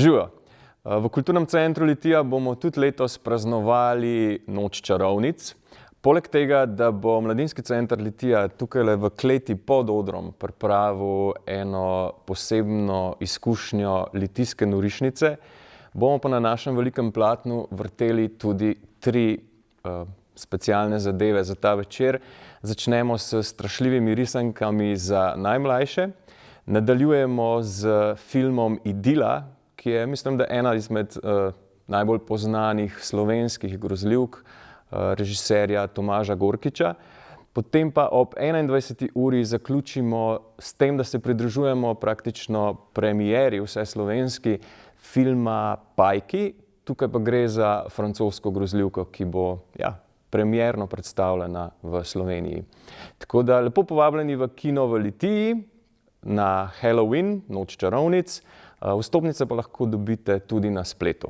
Živijo. V Kulturnem centru Litija bomo tudi letos praznovali Noč čarovnic. Poleg tega, da bo Mladinski center Litija tukaj v kleti pod odrom pripravil eno posebno izkušnjo litijske norišnice, bomo pa na našem velikem platnu vrteli tudi tri specialne zadeve za ta večer. Začnemo s strašljivimi risankami za najmlajše, nadaljujemo z filmom Idila, ki je, mislim, da ena izmed najbolj poznanih slovenskih grozljivk režiserja Tomaža Gorkiča. Potem pa ob 21. uri zaključimo s tem, da se pridružujemo praktično premieri vseslovenski filma Pajki. Tukaj pa gre za francosko grozljivko, ki bo premierno predstavljena v Sloveniji. Tako da lepo povabljeni v kino v Litiji na Halloween, Noč čarovnic. Vstopnice pa lahko dobite tudi na spletu.